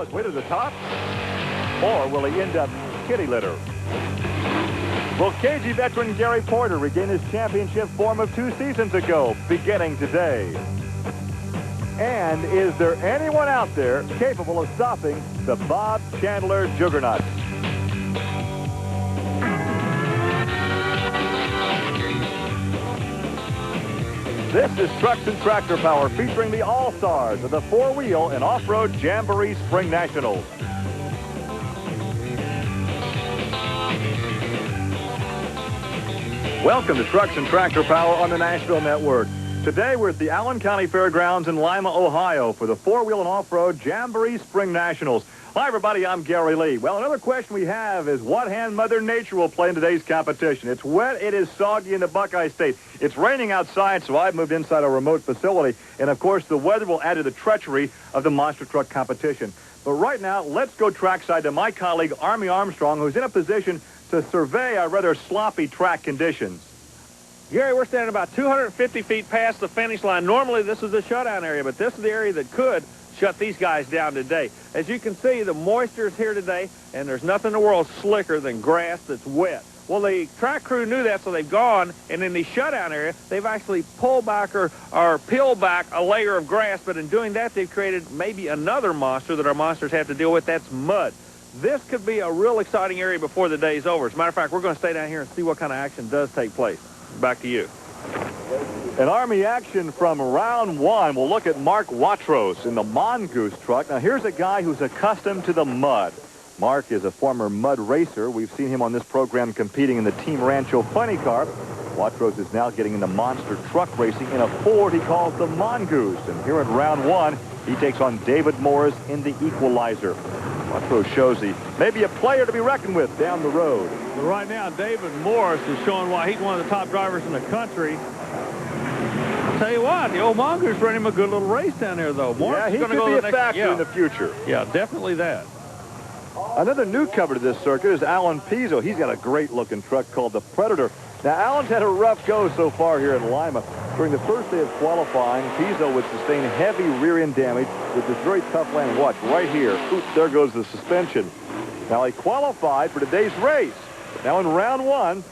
his way to the top? Or will he end up kitty litter? Will KG veteran Gary Porter regain his championship form of 2 seasons ago, beginning today? And is there anyone out there capable of stopping the Bob Chandler juggernaut? This is Trucks and Tractor Power, featuring the all-stars of the 4-wheel and off-road Jamboree Spring Nationals. Welcome to Trucks and Tractor Power on the Nashville Network. Today we're at the Allen County Fairgrounds in Lima, Ohio for the 4-wheel and off-road Jamboree Spring Nationals. Hi everybody, I'm Gary Lee. Well, another question we have is what hand Mother Nature will play in today's competition. It's wet, it is soggy in the Buckeye State. It's raining outside, so I've moved inside a remote facility. And of course, the weather will add to the treachery of the monster truck competition. But right now, let's go trackside to my colleague, Army Armstrong, who's in a position to survey our rather sloppy track conditions. Gary, we're standing about 250 feet past the finish line. Normally, this is the shutdown area, but this is the area that could shut these guys down today. As you can see, the moisture is here today, and there's nothing in the world slicker than grass that's wet. Well, the track crew knew that, so they've gone, and in the shutdown area, they've actually pulled back or peeled back a layer of grass, but in doing that, they've created maybe another monster that our monsters have to deal with. That's mud. This could be a real exciting area before the day's over. As a matter of fact, we're going to stay down here and see what kind of action does take place. Back to you. An Army action from round 1. We'll look at Mark Watros in the Mongoose truck. Now, here's a guy who's accustomed to the mud. Mark is a former mud racer. We've seen him on this program competing in the Team Rancho Funny Car. Watros is now getting into monster truck racing in a Ford he calls the Mongoose. And here in round 1, he takes on David Morris in the Equalizer. Watros shows he may be a player to be reckoned with down the road. But right now, David Morris is showing why he's one of the top drivers in the country. I'll tell you what, the old Mongoose ran him a good little race down there, though. Morris yeah, he could be a factor in the future. Yeah, definitely that. Another newcomer to this circuit is Alan Pizzo. He's got a great-looking truck called the Predator. Now, Alan's had a rough go so far here in Lima. During the first day of qualifying, Pizzo would sustain heavy rear-end damage with this very tough landing. Watch, right here. Oops, there goes the suspension. Now, he qualified for today's race. Now, in round 1,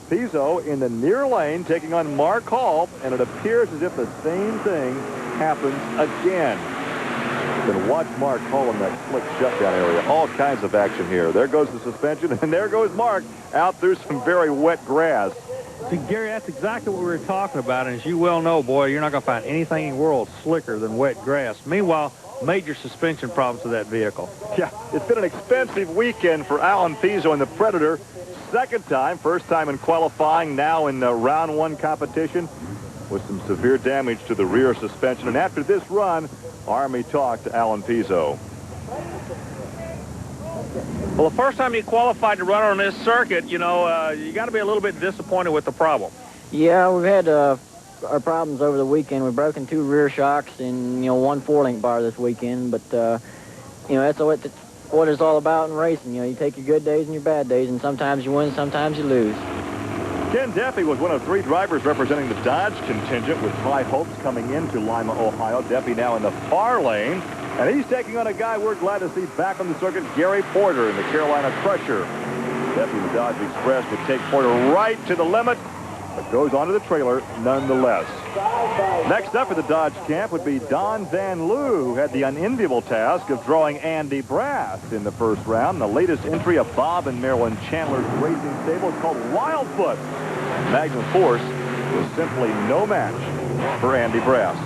Pizzo in the near lane taking on Mark Hall, and it appears as if the same thing happens again. You can watch Mark Hall in that slick shutdown area. All kinds of action here. There goes the suspension, and there goes Mark out through some very wet grass. See, Gary, that's exactly what we were talking about, and as you well know, boy, you're not going to find anything in the world slicker than wet grass. Meanwhile, major suspension problems with that vehicle. Yeah, it's been an expensive weekend for Alan Pizzo and the Predator. Second time, first time in qualifying, now in the round 1 competition with some severe damage to the rear suspension. And after this run, Army talked to Alan Pizzo. Well, the first time you qualified to run on this circuit, you know, you got to be a little bit disappointed with the problem. Yeah, we've had our problems over the weekend. We've broken 2 rear shocks and, 1 4-link bar this weekend. But, that's what it's all about in racing. You take your good days and your bad days, and sometimes you win, sometimes you lose. Ken Deppy was one of 3 drivers representing the Dodge contingent with high hopes coming into Lima, Ohio. Deppy now in the far lane. And he's taking on a guy we're glad to see back on the circuit, Gary Porter in the Carolina Crusher. Deppy in the Dodge Express would take Porter right to the limit, but goes onto the trailer nonetheless. Next up at the Dodge camp would be Don Van Loo, who had the unenviable task of drawing Andy Brass in the first round. The latest entry of Bob and Marilyn Chandler's racing stable is called Wildfoot. Magnum Force was simply no match for Andy Brass.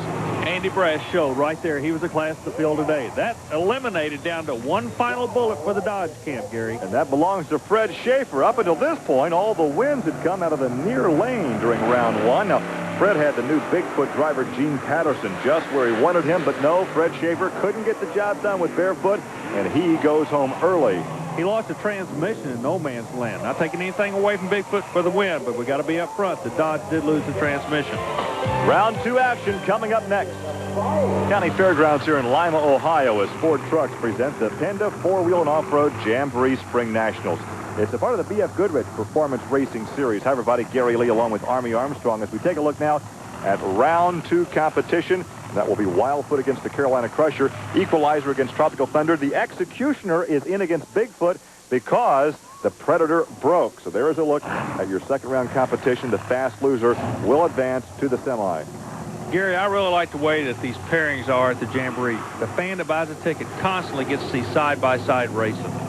Andy Brass showed right there he was a class to field today. That eliminated down to 1 final bullet for the Dodge camp, Gary. And that belongs to Fred Schaefer. Up until this point, all the wins had come out of the near lane during round 1. Now, Fred had the new Bigfoot driver, Gene Patterson, just where he wanted him. But no, Fred Schaefer couldn't get the job done with Barefoot, and he goes home early. He lost the transmission in no man's land. Not taking anything away from Bigfoot for the win, but we got to be up front. The Dodge did lose the transmission. Round 2 action coming up next. County Fairgrounds here in Lima, Ohio, as Ford Trucks present the Penda 4-wheel and off-road Jamboree Spring Nationals. It's a part of the B.F. Goodrich Performance Racing Series. Hi, everybody. Gary Lee along with Army Armstrong as we take a look now at round 2 competition That will be Wildfoot against the Carolina Crusher, Equalizer against Tropical Thunder. The Executioner is in against Bigfoot because the Predator broke. So there is a look at your second-round competition. The fast loser will advance to the semi. Gary, I really like the way that these pairings are at the Jamboree. The fan that buys a ticket constantly gets to see side-by-side racing.